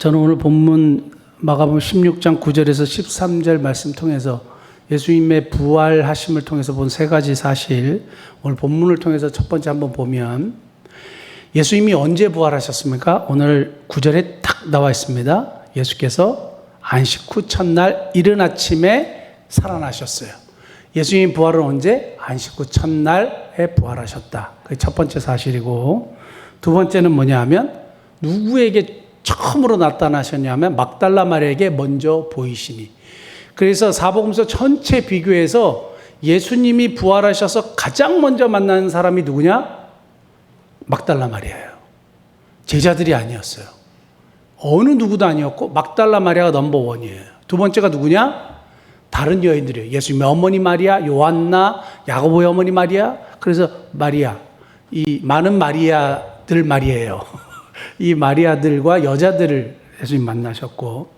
저는 오늘 본문 마가복음 16장 9절에서 13절 말씀 통해서 예수님의 부활하심을 통해서 본 세 가지 사실, 오늘 본문을 통해서 첫 번째 한번 보면 예수님이 언제 부활하셨습니까? 오늘 9절에 딱 나와 있습니다. 예수께서 안식 후 첫날 이른 아침에 살아나셨어요. 예수님 부활은 언제? 안식 후 첫날에 부활하셨다. 그게 첫 번째 사실이고, 두 번째는 뭐냐 하면 누구에게 처음으로 나타나셨냐면 막달라 마리아에게 먼저 보이시니. 그래서 사복음서 전체 비교해서 예수님이 부활하셔서 가장 먼저 만나는 사람이 누구냐? 막달라 마리아예요. 제자들이 아니었어요. 어느 누구도 아니었고 막달라 마리아가 넘버원이에요. 두 번째가 누구냐? 다른 여인들이에요. 예수님의 어머니 마리아, 요한나, 야고보의 어머니 마리아. 그래서 마리아, 이 많은 마리아들 말이에요. 이 마리아들과 여자들을 예수님 만나셨고,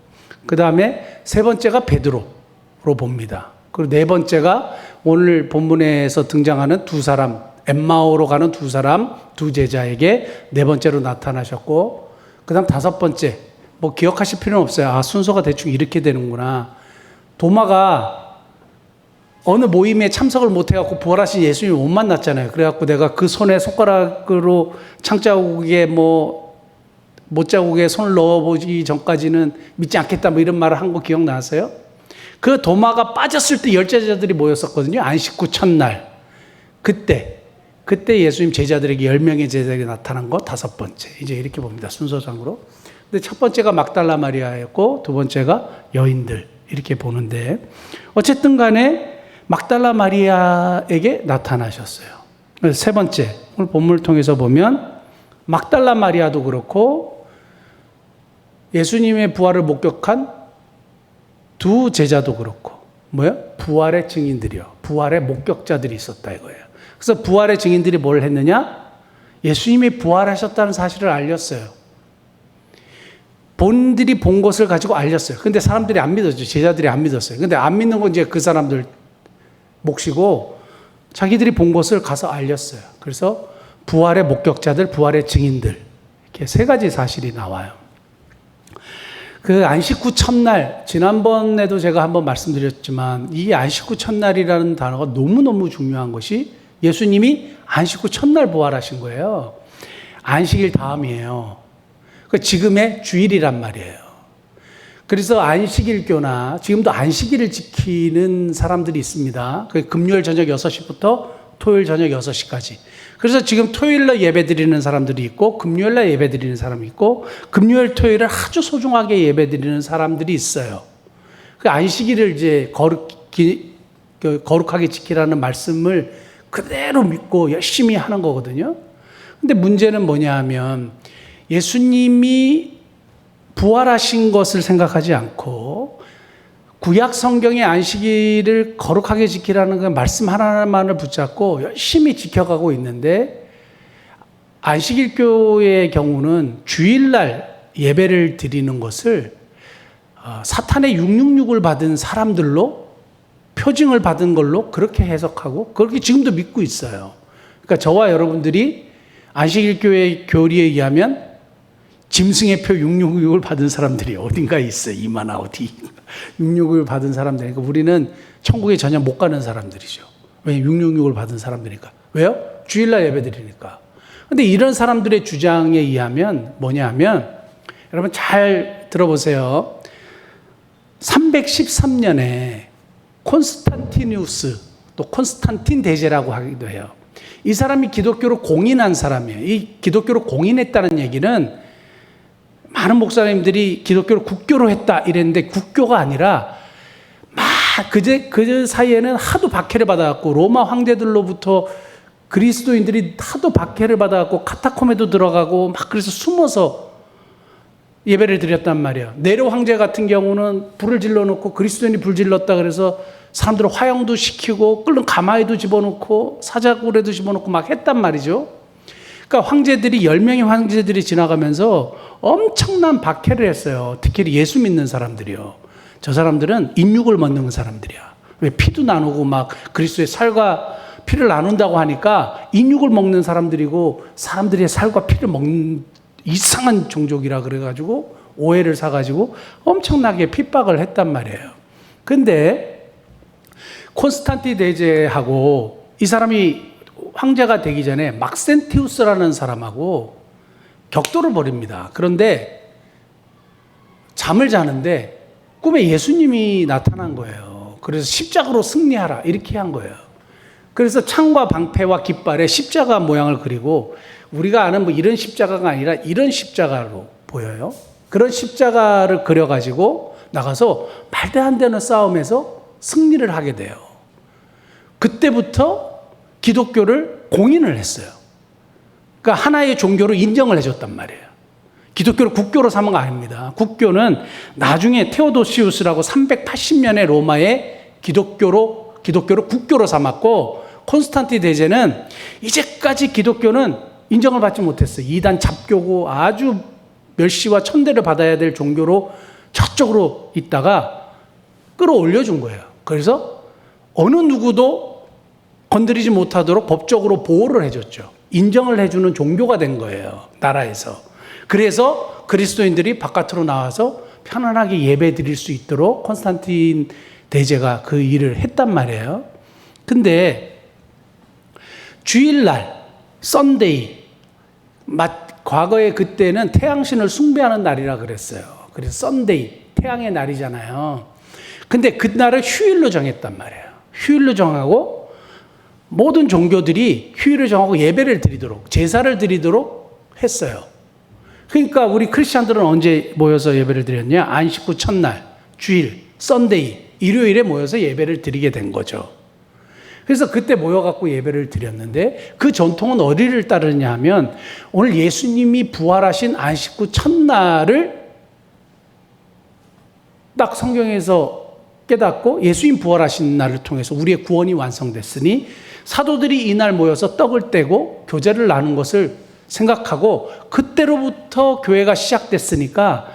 그 다음에 세 번째가 베드로로 봅니다. 그리고 네 번째가 오늘 본문에서 등장하는 두 사람, 엠마오로 가는 두 사람, 두 제자에게 네 번째로 나타나셨고, 그 다음 다섯 번째, 뭐 기억하실 필요는 없어요. 아, 순서가 대충 이렇게 되는구나. 도마가 어느 모임에 참석을 못해갖고 부활하신 예수님을 못 만났잖아요. 그래갖고 내가 그 손에 손가락으로 창자국에 못자국에 손을 넣어보기 전까지는 믿지 않겠다, 뭐 이런 말을 한 거 기억나세요? 그 도마가 빠졌을 때 열 제자들이 모였었거든요. 안식 후 첫날. 그때 예수님 제자들에게 10명의 제자들이 나타난 거 다섯 번째. 이제 이렇게 봅니다. 순서상으로. 근데 첫 번째가 막달라 마리아였고, 두 번째가 여인들. 이렇게 보는데, 어쨌든 간에 막달라 마리아에게 나타나셨어요. 세 번째, 오늘 본문을 통해서 보면 막달라 마리아도 그렇고 예수님의 부활을 목격한 두 제자도 그렇고, 뭐요? 부활의 증인들이요. 부활의 목격자들이 있었다 이거예요. 그래서 부활의 증인들이 뭘 했느냐? 예수님이 부활하셨다는 사실을 알렸어요. 본들이 본 것을 가지고 알렸어요. 근데 사람들이 안 믿었죠. 제자들이 안 믿었어요. 근데 안 믿는 건 이제 그 사람들 몫이고, 자기들이 본 것을 가서 알렸어요. 그래서 부활의 목격자들, 부활의 증인들, 이렇게 세 가지 사실이 나와요. 그 안식 후 첫날, 지난번에도 제가 한번 말씀드렸지만 이 안식 후 첫날이라는 단어가 너무너무 중요한 것이 예수님이 안식 후 첫날 부활하신 거예요. 안식일 다음이에요. 그 지금의 주일이란 말이에요. 그래서 안식일교나 지금도 안식일을 지키는 사람들이 있습니다. 그 금요일 저녁 6시부터 토요일 저녁 6시까지. 그래서 지금 토요일날 예배 드리는 사람들이 있고, 금요일날 예배 드리는 사람이 있고, 금요일 토요일을 아주 소중하게 예배 드리는 사람들이 있어요. 그 안식일을 이제 거룩하게 지키라는 말씀을 그대로 믿고 열심히 하는 거거든요. 근데 문제는 뭐냐 하면 예수님이 부활하신 것을 생각하지 않고 구약 성경의 안식일을 거룩하게 지키라는 그 말씀 하나만을 붙잡고 열심히 지켜가고 있는데, 안식일교의 경우는 주일날 예배를 드리는 것을 사탄의 666을 받은 사람들로, 표징을 받은 걸로 그렇게 해석하고 그렇게 지금도 믿고 있어요. 그러니까 저와 여러분들이 안식일교의 교리에 의하면 짐승의 표 666을 받은 사람들이 어딘가에 있어요. 이마나 어디 666을 받은 사람들. 그러니까 우리는 천국에 전혀 못 가는 사람들이죠. 왜? 666을 받은 사람들이니까. 왜요? 주일날 예배드리니까. 근데 이런 사람들의 주장에 의하면 뭐냐 하면, 여러분 잘 들어보세요. 313년에 콘스탄티누스, 또 콘스탄틴 대제라고 하기도 해요. 이 사람이 기독교로 공인한 사람이에요. 이 기독교로 공인했다는 얘기는 많은 목사님들이 기독교를 국교로 했다 이랬는데, 국교가 아니라 그 사이에는 하도 박해를 받아갖고 로마 황제들로부터 그리스도인들이 하도 박해를 받아갖고 카타콤에도 들어가고 막 그래서 숨어서 예배를 드렸단 말이에요. 네로 황제 같은 경우는 불을 질러놓고, 그리스도인이 불 질렀다 그래서 사람들을 화형도 시키고 끓는 가마에도 집어넣고 사자굴에도 집어넣고 막 했단 말이죠. 그러니까 황제들이 10명의 황제들이 지나가면서 엄청난 박해를 했어요. 특히 예수 믿는 사람들이요. 저 사람들은 인육을 먹는 사람들이야. 왜? 피도 나누고 막 그리스도의 살과 피를 나눈다고 하니까 인육을 먹는 사람들이고, 사람들의 살과 피를 먹는 이상한 종족이라 그래가지고 오해를 사가지고 엄청나게 핍박을 했단 말이에요. 근데 콘스탄티 대제하고 이 사람이 황제가 되기 전에 막센티우스라는 사람하고 격돌을 벌입니다. 그런데 잠을 자는데 꿈에 예수님이 나타난 거예요. 그래서 십자가로 승리하라 이렇게 한 거예요. 그래서 창과 방패와 깃발에 십자가 모양을 그리고 우리가 아는 뭐 이런 십자가가 아니라 이런 십자가로 보여요. 그런 십자가를 그려가지고 나가서 말도 안 되는 싸움에서 승리를 하게 돼요. 그때부터 기독교를 공인을 했어요. 그러니까 하나의 종교로 인정을 해줬단 말이에요. 기독교를 국교로 삼은 거 아닙니다. 국교는 나중에 테오도시우스라고 380년에 로마의 기독교를 국교로 삼았고, 콘스탄티 대제는 이제까지 기독교는 인정을 받지 못했어요. 이단 잡교고 아주 멸시와 천대를 받아야 될 종교로 저쪽으로 있다가 끌어올려 준 거예요. 그래서 어느 누구도 건드리지 못하도록 법적으로 보호를 해줬죠. 인정을 해주는 종교가 된 거예요, 나라에서. 그래서 그리스도인들이 바깥으로 나와서 편안하게 예배 드릴 수 있도록 콘스탄틴 대제가 그 일을 했단 말이에요. 근데 주일날, 썬데이, 과거에 그때는 태양신을 숭배하는 날이라 그랬어요. 그래서 썬데이, 태양의 날이잖아요. 근데 그날을 휴일로 정했단 말이에요. 휴일로 정하고 모든 종교들이 휴일을 정하고 예배를 드리도록, 제사를 드리도록 했어요. 그러니까 우리 크리스찬들은 언제 모여서 예배를 드렸냐? 안식 후 첫날, 주일, 썬데이, 일요일에 모여서 예배를 드리게 된 거죠. 그래서 그때 모여갖고 예배를 드렸는데 그 전통은 어디를 따르냐 하면 오늘 예수님이 부활하신 안식 후 첫날을 딱 성경에서 깨닫고 예수님 부활하신 날을 통해서 우리의 구원이 완성됐으니 사도들이 이날 모여서 떡을 떼고 교제를 나눈 것을 생각하고 그때로부터 교회가 시작됐으니까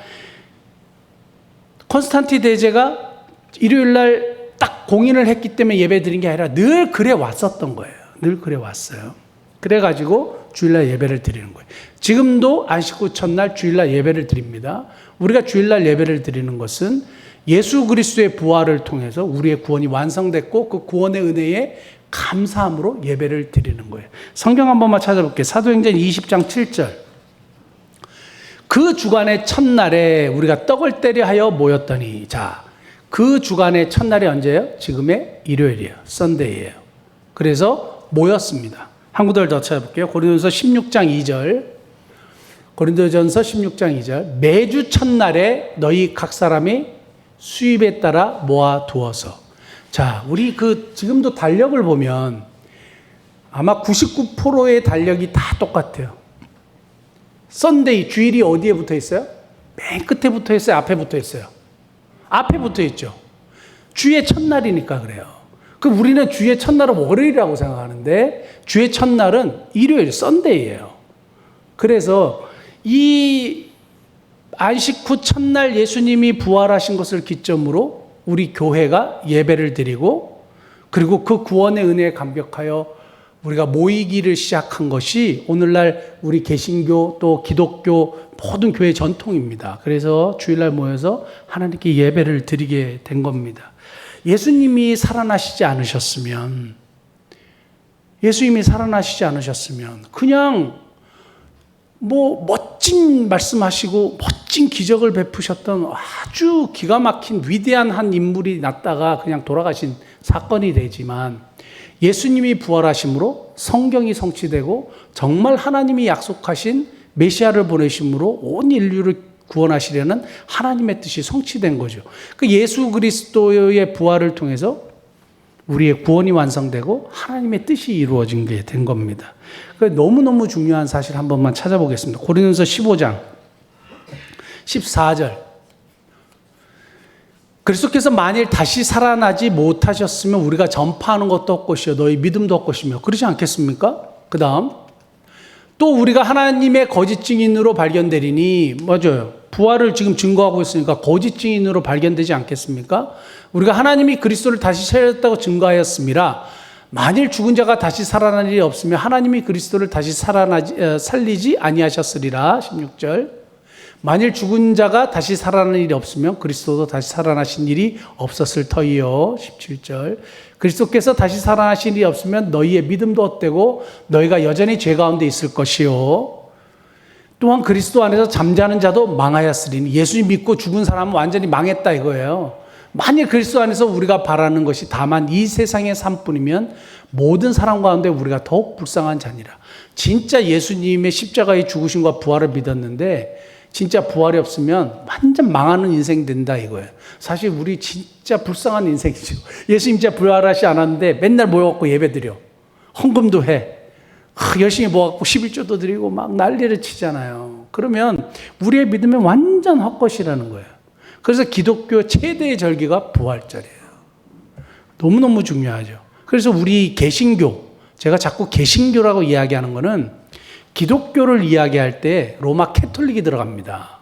콘스탄티 대제가 일요일날 딱 공인을 했기 때문에 예배 드린 게 아니라 늘 그래 왔었던 거예요. 늘 그래 왔어요. 그래가지고 주일날 예배를 드리는 거예요. 지금도 안식 후 첫날 주일날 예배를 드립니다. 우리가 주일날 예배를 드리는 것은 예수 그리스도의 부활을 통해서 우리의 구원이 완성됐고 그 구원의 은혜에 감사함으로 예배를 드리는 거예요. 성경 한 번만 찾아볼게요. 사도행전 20장 7절. 그 주간의 첫날에 우리가 떡을 떼려 하여 모였더니, 자, 그 주간의 첫날이 언제예요? 지금의 일요일이에요. 썬데이예요. 그래서 모였습니다. 한 구절 더 찾아볼게요. 고린도전서 16장 2절. 고린도전서 16장 2절. 매주 첫날에 너희 각 사람이 수입에 따라 모아 두어서. 자, 우리 지금도 달력을 보면 아마 99%의 달력이 다 똑같아요. 썬데이, 주일이 어디에 붙어 있어요? 맨 끝에 붙어 있어요? 앞에 붙어 있어요? 앞에 붙어 있죠. 주의 첫날이니까 그래요. 그럼 우리는 주의 첫날은 월요일이라고 생각하는데 주의 첫날은 일요일, 썬데이예요. 그래서 이 안식 후 첫날 예수님이 부활하신 것을 기점으로 우리 교회가 예배를 드리고 그리고 그 구원의 은혜에 감격하여 우리가 모이기를 시작한 것이 오늘날 우리 개신교 또 기독교 모든 교회 전통입니다. 그래서 주일날 모여서 하나님께 예배를 드리게 된 겁니다. 예수님이 살아나시지 않으셨으면 그냥 뭐 멋진 말씀하시고 멋진 기적을 베푸셨던 아주 기가 막힌 위대한 한 인물이 났다가 그냥 돌아가신 사건이 되지만 예수님이 부활하심으로 성경이 성취되고 정말 하나님이 약속하신 메시아를 보내심으로 온 인류를 구원하시려는 하나님의 뜻이 성취된 거죠. 그 예수 그리스도의 부활을 통해서 우리의 구원이 완성되고 하나님의 뜻이 이루어진 게 된 겁니다. 너무너무 중요한 사실 한 번만 찾아보겠습니다. 고린도전서 15장 14절. 그리스도께서 만일 다시 살아나지 못하셨으면 우리가 전파하는 것도 헛것이요 너희 믿음도 헛것이며 그러지 않겠습니까? 그 다음 또 우리가 하나님의 거짓 증인으로 발견되리니, 맞아요. 부활을 지금 증거하고 있으니까 거짓 증인으로 발견되지 않겠습니까? 우리가 하나님이 그리스도를 다시 살렸다고 증거하였습니다. 만일 죽은 자가 다시 살아날 일이 없으면 하나님이 그리스도를 다시 살리지 아니하셨으리라. 16절. 만일 죽은 자가 다시 살아나는 일이 없으면 그리스도도 다시 살아나신 일이 없었을 터이요. 17절. 그리스도께서 다시 살아나신 일이 없으면 너희의 믿음도 헛되고 너희가 여전히 죄 가운데 있을 것이요. 또한 그리스도 안에서 잠자는 자도 망하였으리니, 예수님 믿고 죽은 사람은 완전히 망했다 이거예요. 만일 그리스도 안에서 우리가 바라는 것이 다만 이 세상의 삶뿐이면 모든 사람 가운데 우리가 더욱 불쌍한 자니라. 진짜 예수님의 십자가의 죽으심과 부활을 믿었는데 진짜 부활이 없으면 완전 망하는 인생 된다 이거예요. 사실 우리 진짜 불쌍한 인생이죠. 예수님 진짜 부활하지 않았는데 맨날 모여갖고 예배드려. 헌금도 해. 열심히 모아갖고 11조도 드리고 막 난리를 치잖아요. 그러면 우리의 믿음은 완전 헛것이라는 거예요. 그래서 기독교 최대의 절기가 부활절이에요. 너무너무 중요하죠. 그래서 우리 개신교, 제가 자꾸 개신교라고 이야기하는 거는 기독교를 이야기할 때 로마 캐톨릭이 들어갑니다.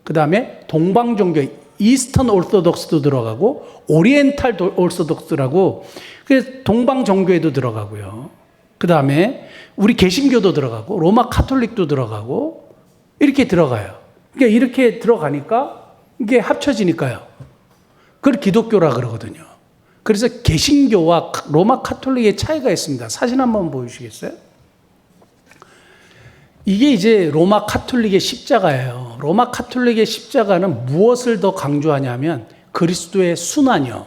그 다음에 동방종교, 이스턴 오르토독스도 들어가고 오리엔탈 오르토독스라고 그래서 동방종교에도 들어가고요. 그 다음에 우리 개신교도 들어가고 로마 카톨릭도 들어가고 이렇게 들어가요. 그러니까 이렇게 들어가니까 이게 합쳐지니까요. 그걸 기독교라 그러거든요. 그래서 개신교와 로마 카톨릭의 차이가 있습니다. 사진 한번 보여주시겠어요? 이게 이제 로마 카톨릭의 십자가예요. 로마 카톨릭의 십자가는 무엇을 더 강조하냐면 그리스도의 순환이요.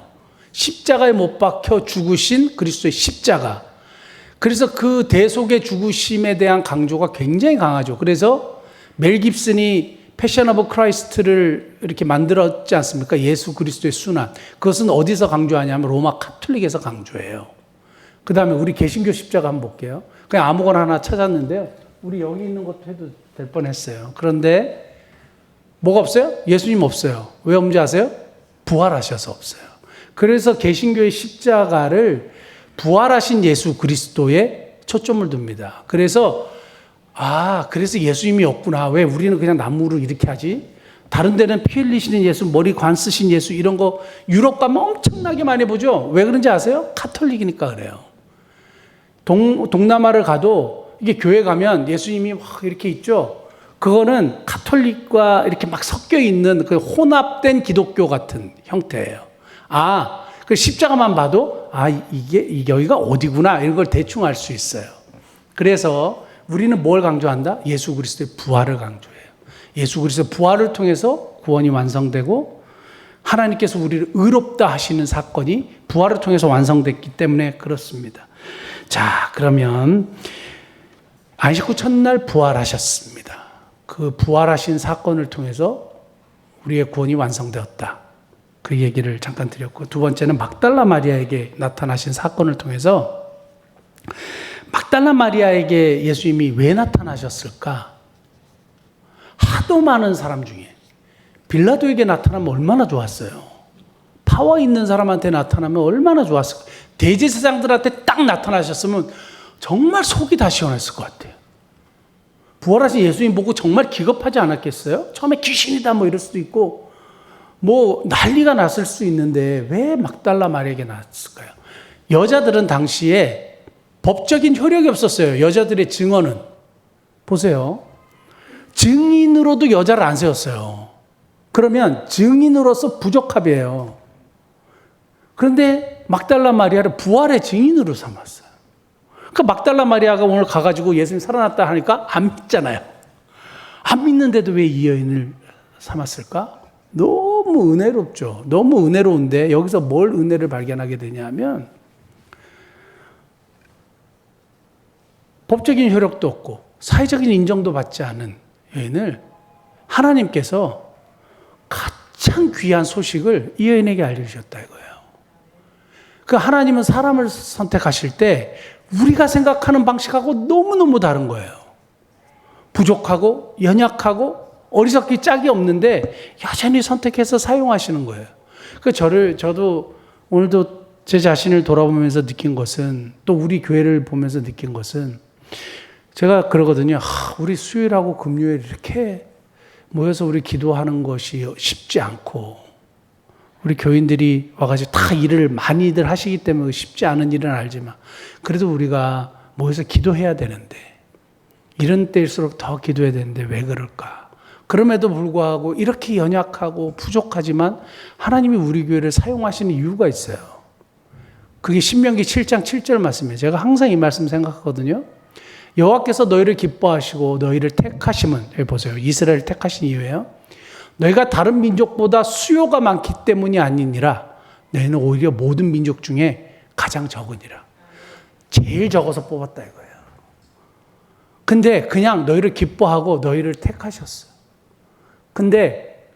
십자가에 못 박혀 죽으신 그리스도의 십자가. 그래서 그 대속의 죽으심에 대한 강조가 굉장히 강하죠. 그래서 멜 깁슨이 패션 오브 크라이스트를 이렇게 만들었지 않습니까? 예수 그리스도의 순환. 그것은 어디서 강조하냐면 로마 카톨릭에서 강조해요. 그 다음에 우리 개신교 십자가 한번 볼게요. 그냥 아무거나 하나 찾았는데요. 우리 여기 있는 것도 해도 될 뻔했어요. 그런데 뭐가 없어요? 예수님 없어요. 왜 없는지 아세요? 부활하셔서 없어요. 그래서 개신교의 십자가를 부활하신 예수 그리스도에 초점을 둡니다. 그래서 그래서 예수님이 없구나. 왜 우리는 그냥 나무로 이렇게 하지? 다른 데는 피 흘리시는 예수, 머리 관 쓰신 예수 이런 거 유럽 가면 엄청나게 많이 보죠. 왜 그런지 아세요? 카톨릭이니까 그래요. 동남아를 가도 이게 교회 가면 예수님이 막 이렇게 있죠. 그거는 카톨릭과 이렇게 막 섞여 있는 그 혼합된 기독교 같은 형태예요. 그 십자가만 봐도 이게 여기가 어디구나 이런 걸 대충 알 수 있어요. 그래서 우리는 뭘 강조한다? 예수 그리스도의 부활을 강조해요. 예수 그리스도의 부활을 통해서 구원이 완성되고 하나님께서 우리를 의롭다 하시는 사건이 부활을 통해서 완성됐기 때문에 그렇습니다. 자, 그러면 안식 후 첫날 부활하셨습니다. 그 부활하신 사건을 통해서 우리의 구원이 완성되었다. 그 얘기를 잠깐 드렸고, 두 번째는 막달라 마리아에게 나타나신 사건을 통해서 막달라 마리아에게 예수님이 왜 나타나셨을까? 하도 많은 사람 중에 빌라도에게 나타나면 얼마나 좋았어요. 파워 있는 사람한테 나타나면 얼마나 좋았을까. 대제사장들한테 딱 나타나셨으면 정말 속이 다 시원했을 것 같아요. 부활하신 예수님 보고 정말 기겁하지 않았겠어요? 처음에 귀신이다 뭐 이럴 수도 있고 뭐 난리가 났을 수 있는데 왜 막달라 마리아에게 나왔을까요? 여자들은 당시에 법적인 효력이 없었어요. 여자들의 증언은. 보세요. 증인으로도 여자를 안 세웠어요. 그러면 증인으로서 부적합이에요. 그런데 막달라 마리아를 부활의 증인으로 삼았어요. 그러니까 막달라 마리아가 오늘 가가지고 예수님 살아났다 하니까 안 믿잖아요. 안 믿는데도 왜 이 여인을 삼았을까? 너무 은혜롭죠. 너무 은혜로운데 여기서 뭘 은혜를 발견하게 되냐면 법적인 효력도 없고 사회적인 인정도 받지 않은 여인을 하나님께서 가장 귀한 소식을 이 여인에게 알려주셨다 이거예요. 그 하나님은 사람을 선택하실 때 우리가 생각하는 방식하고 너무너무 다른 거예요. 부족하고 연약하고 어리석기 짝이 없는데 여전히 선택해서 사용하시는 거예요. 저도 오늘도 제 자신을 돌아보면서 느낀 것은, 또 우리 교회를 보면서 느낀 것은, 제가 그러거든요. 우리 수요일하고 금요일 이렇게 모여서 우리 기도하는 것이 쉽지 않고, 우리 교인들이 와가지고 다 일을 많이들 하시기 때문에 쉽지 않은 일은 알지만, 그래도 우리가 모여서 기도해야 되는데, 이런 때일수록 더 기도해야 되는데 왜 그럴까? 그럼에도 불구하고 이렇게 연약하고 부족하지만 하나님이 우리 교회를 사용하시는 이유가 있어요. 그게 신명기 7장 7절 말씀이에요. 제가 항상 이 말씀 생각하거든요. 여호와께서 너희를 기뻐하시고 너희를 택하심은, 여기 보세요. 이스라엘을 택하신 이유예요. 너희가 다른 민족보다 수요가 많기 때문이 아니니라. 너희는 오히려 모든 민족 중에 가장 적으니라. 제일 적어서 뽑았다 이거예요. 근데 그냥 너희를 기뻐하고 너희를 택하셨어요. 근데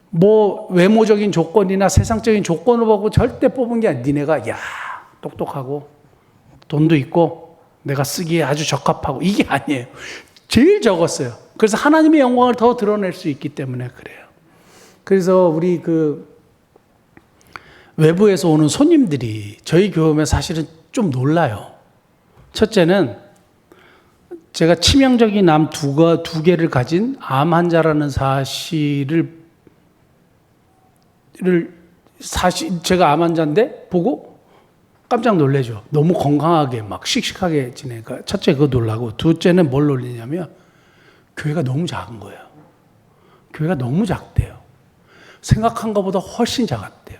뭐 외모적인 조건이나 세상적인 조건을 보고 절대 뽑은 게 아니라 니네가 야 똑똑하고 돈도 있고 내가 쓰기에 아주 적합하고 이게 아니에요. 제일 적었어요. 그래서 하나님의 영광을 더 드러낼 수 있기 때문에 그래요. 그래서 우리 외부에서 오는 손님들이 저희 교회 오면 사실은 좀 놀라요. 첫째는 제가 치명적인 암 두 개를 가진 암 환자라는 사실을 제가 암 환자인데 보고 깜짝 놀래죠. 너무 건강하게 막 씩씩하게 지내니까 첫째 그거 놀라고, 둘째는 뭘 놀리냐면 교회가 너무 작은 거예요. 교회가 너무 작대요. 생각한 것보다 훨씬 작았대요.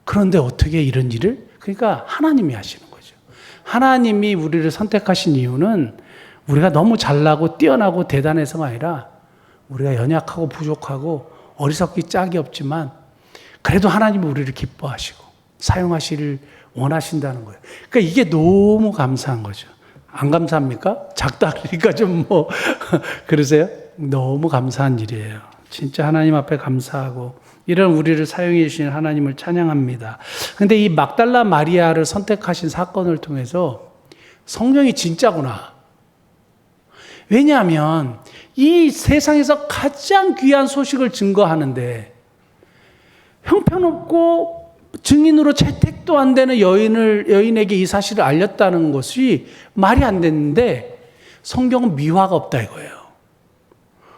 그런데 어떻게 이런 일을? 그러니까 하나님이 하시는 거죠. 하나님이 우리를 선택하신 이유는 우리가 너무 잘나고 뛰어나고 대단해서가 아니라 우리가 연약하고 부족하고 어리석기 짝이 없지만 그래도 하나님이 우리를 기뻐하시고 사용하시를 원하신다는 거예요. 그러니까 이게 너무 감사한 거죠. 안 감사합니까? 작다 그러니까 좀 그러세요? 너무 감사한 일이에요. 진짜 하나님 앞에 감사하고 이런 우리를 사용해 주신 하나님을 찬양합니다. 그런데 이 막달라 마리아를 선택하신 사건을 통해서 성령이 진짜구나. 왜냐하면 이 세상에서 가장 귀한 소식을 증거하는데 형편없고 증인으로 채택도 안 되는 여인에게 이 사실을 알렸다는 것이 말이 안 됐는데 성경은 미화가 없다 이거예요.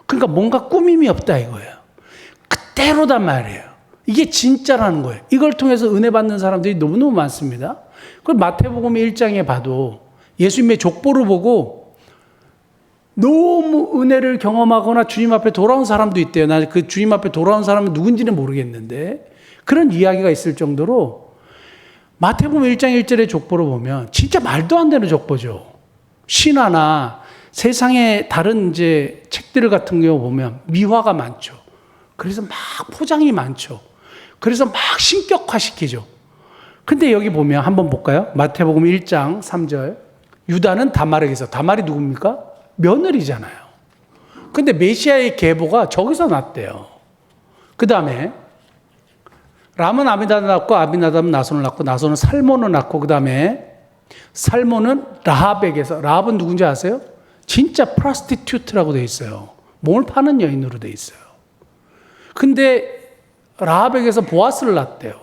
그러니까 뭔가 꾸밈이 없다 이거예요. 그대로단 말이에요. 이게 진짜라는 거예요. 이걸 통해서 은혜 받는 사람들이 너무너무 많습니다. 그걸 마태복음 1장에 봐도 예수님의 족보를 보고 너무 은혜를 경험하거나 주님 앞에 돌아온 사람도 있대요. 나 그 주님 앞에 돌아온 사람은 누군지는 모르겠는데 그런 이야기가 있을 정도로 마태복음 1장 1절의 족보를 보면 진짜 말도 안 되는 족보죠. 신화나 세상의 다른 이제 책들 같은 경우 보면 미화가 많죠. 그래서 막 포장이 많죠. 그래서 막 신격화시키죠. 근데 여기 보면 한번 볼까요? 마태복음 1장 3절. 유다는 다말에게서, 다말이 누굽니까? 며느리잖아요. 근데 메시아의 계보가 저기서 났대요. 그 다음에 람은 아미나답을 낳고 아미나답은 나손을 낳고 나손은 살몬을 낳고 그 다음에 살몬은 라합에게서, 라합은 누군지 아세요? 진짜 프로스티튜트라고 되어 있어요. 몸을 파는 여인으로 되어 있어요. 근데 라합에게서 보아스를 낳았대요.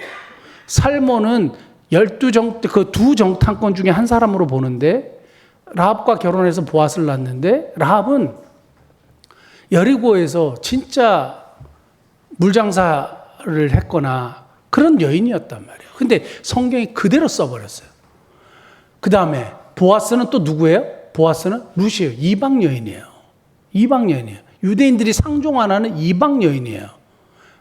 살몬은 그 두 정탐권 중에 한 사람으로 보는데 라합과 결혼해서 보아스를 낳았는데 라합은 여리고에서 진짜 물장사를 했거나 그런 여인이었단 말이에요. 근데 성경이 그대로 써버렸어요. 그 다음에 보아스는 또 누구예요? 보아스는 룻이에요. 이방 여인이에요. 이방 여인이에요. 유대인들이 상종 안 하는 이방 여인이에요.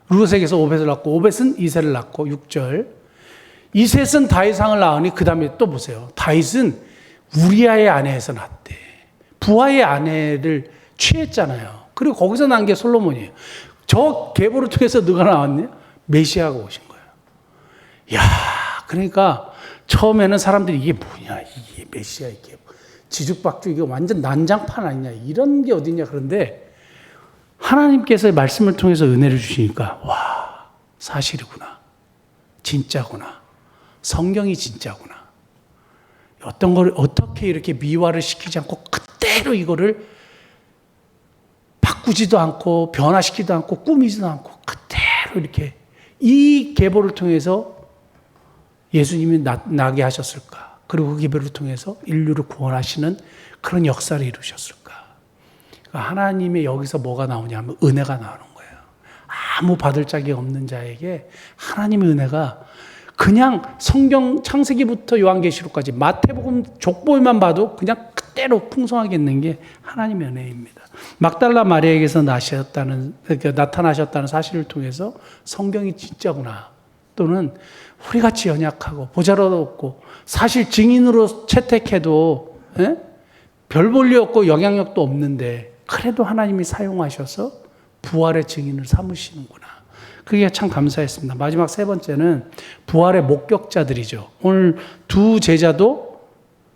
룻에게서 오벳을 낳고 오벳은 이셋을 낳고 6절. 이셋은 다윗왕을 낳으니 그 다음에 또 보세요. 다윗은 우리아의 아내에서 낳았대. 부하의 아내를 취했잖아요. 그리고 거기서 난 게 솔로몬이에요. 저 계보를 통해서 누가 나왔냐? 메시아가 오신 거예요. 야, 그러니까 처음에는 사람들이 이게 뭐냐, 이게 메시아 이게 지죽박죽 이게 완전 난장판 아니냐 이런 게 어딨냐. 그런데 하나님께서 말씀을 통해서 은혜를 주시니까 와, 사실이구나, 진짜구나, 성경이 진짜구나. 어떤 걸 어떻게 이렇게 미화를 시키지 않고 그대로 이거를 바꾸지도 않고 변화시키지도 않고 꾸미지도 않고 그대로 이렇게 이 계보를 통해서 예수님이 나게 하셨을까? 그리고 그 계보를 통해서 인류를 구원하시는 그런 역사를 이루셨을까? 그러니까 하나님의 여기서 뭐가 나오냐면 은혜가 나오는 거예요. 아무 받을 자격 없는 자에게 하나님의 은혜가 그냥 성경 창세기부터 요한계시록까지 마태복음 족보만 봐도 그냥 그대로 풍성하게 있는 게 하나님의 은혜입니다. 막달라 마리아에게서 나타나셨다는 사실을 통해서 성경이 진짜구나. 또는 우리같이 연약하고 보잘것 없고 사실 증인으로 채택해도 별 볼일 없고 영향력도 없는데 그래도 하나님이 사용하셔서 부활의 증인을 삼으시는구나. 그게 참 감사했습니다. 마지막 세 번째는 부활의 목격자들이죠. 오늘 두 제자도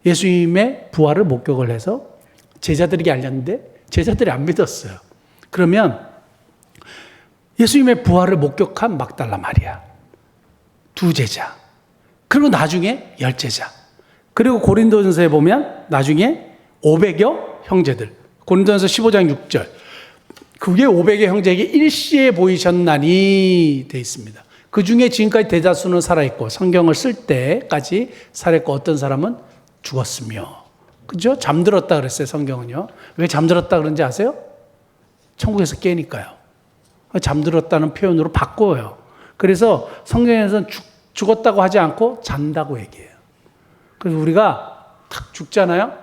예수님의 부활을 목격을 해서 제자들에게 알렸는데 제자들이 안 믿었어요. 그러면 예수님의 부활을 목격한 막달라 마리아, 두 제자, 그리고 나중에 10제자, 그리고 고린도전서에 보면 나중에 500여 형제들, 고린도전서 15장 6절, 그게 500의 형제에게 일시에 보이셨나니 돼 있습니다. 그 중에 지금까지 대다수는 살아있고 성경을 쓸 때까지 살아있고 어떤 사람은 죽었으며, 그죠? 잠들었다 그랬어요. 성경은요. 왜 잠들었다 그런지 아세요? 천국에서 깨니까요. 잠들었다는 표현으로 바꿔요. 그래서 성경에서는 죽었다고 하지 않고 잔다고 얘기해요. 그래서 우리가 탁 죽잖아요.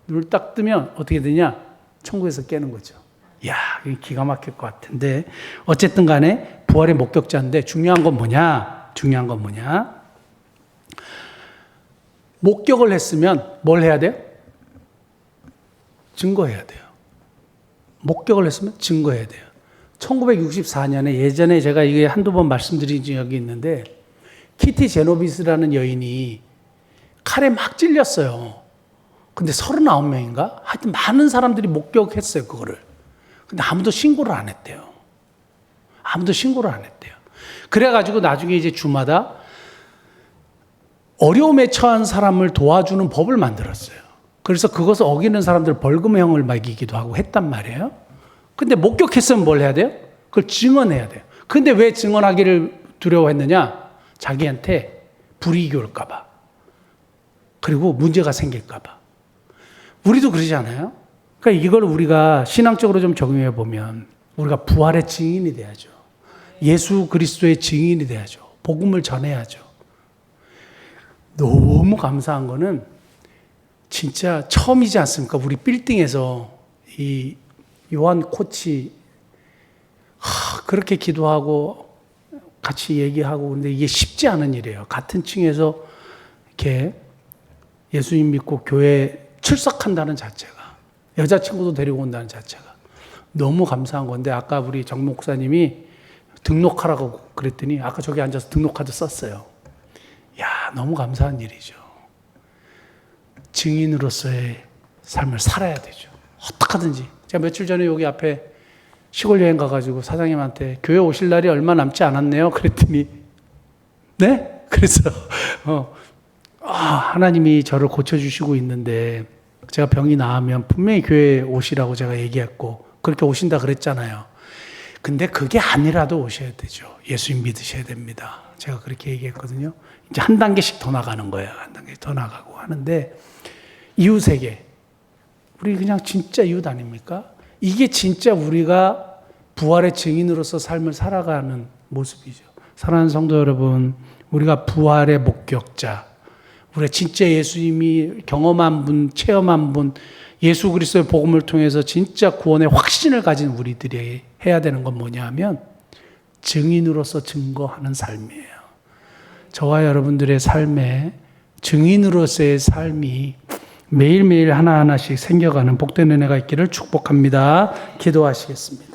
눈을 딱 뜨면 어떻게 되냐? 천국에서 깨는 거죠. 이야, 이게 기가 막힐 것 같은데 어쨌든 간에 부활의 목격자인데 중요한 건 뭐냐? 목격을 했으면 뭘 해야 돼요? 증거해야 돼요. 목격을 했으면 증거해야 돼요. 1964년에 예전에 제가 이게 한두 번 말씀드린 적이 있는데 키티 제노비스라는 여인이 칼에 막 찔렸어요. 근데 39명인가? 하여튼 많은 사람들이 목격했어요, 그거를. 근데 아무도 신고를 안 했대요. 그래가지고 나중에 이제 주마다 어려움에 처한 사람을 도와주는 법을 만들었어요. 그래서 그것을 어기는 사람들 벌금형을 매기기도 하고 했단 말이에요. 근데 목격했으면 뭘 해야 돼요? 그걸 증언해야 돼요. 근데 왜 증언하기를 두려워했느냐? 자기한테 불이익이 올까봐. 그리고 문제가 생길까봐. 우리도 그러지 않아요? 그러니까 이걸 우리가 신앙적으로 좀 적용해 보면 우리가 부활의 증인이 돼야죠. 예수 그리스도의 증인이 돼야죠. 복음을 전해야죠. 너무 감사한 거는 진짜 처음이지 않습니까? 우리 빌딩에서 이 요한 코치 그렇게 기도하고 같이 얘기하고 근데 이게 쉽지 않은 일이에요. 같은 층에서 이렇게 예수님 믿고 교회 출석한다는 자체가, 여자친구도 데리고 온다는 자체가 너무 감사한 건데 아까 우리 정 목사님이 등록하라고 그랬더니 아까 저기 앉아서 등록카드 썼어요. 야, 너무 감사한 일이죠. 증인으로서의 삶을 살아야 되죠. 어떡하든지. 제가 며칠 전에 여기 앞에 시골 여행 가가지고 사장님한테 교회 오실 날이 얼마 남지 않았네요. 그랬더니 네? 그래서 하나님이 저를 고쳐주시고 있는데 제가 병이 나으면 분명히 교회에 오시라고 제가 얘기했고 그렇게 오신다 그랬잖아요. 근데 그게 아니라도 오셔야 되죠. 예수님 믿으셔야 됩니다. 제가 그렇게 얘기했거든요. 이제 한 단계씩 더 나가는 거예요. 한 단계 더 나가고 하는데 이웃에게 우리 그냥 진짜 이웃 아닙니까? 이게 진짜 우리가 부활의 증인으로서 삶을 살아가는 모습이죠. 사랑하는 성도 여러분, 우리가 부활의 목격자, 우리가 진짜 예수님이 경험한 분, 체험한 분, 예수 그리스도의 복음을 통해서 진짜 구원의 확신을 가진 우리들이 해야 되는 건 뭐냐 하면 증인으로서 증거하는 삶이에요. 저와 여러분들의 삶에 증인으로서의 삶이 매일매일 하나하나씩 생겨가는 복된 은혜가 있기를 축복합니다. 기도하시겠습니다.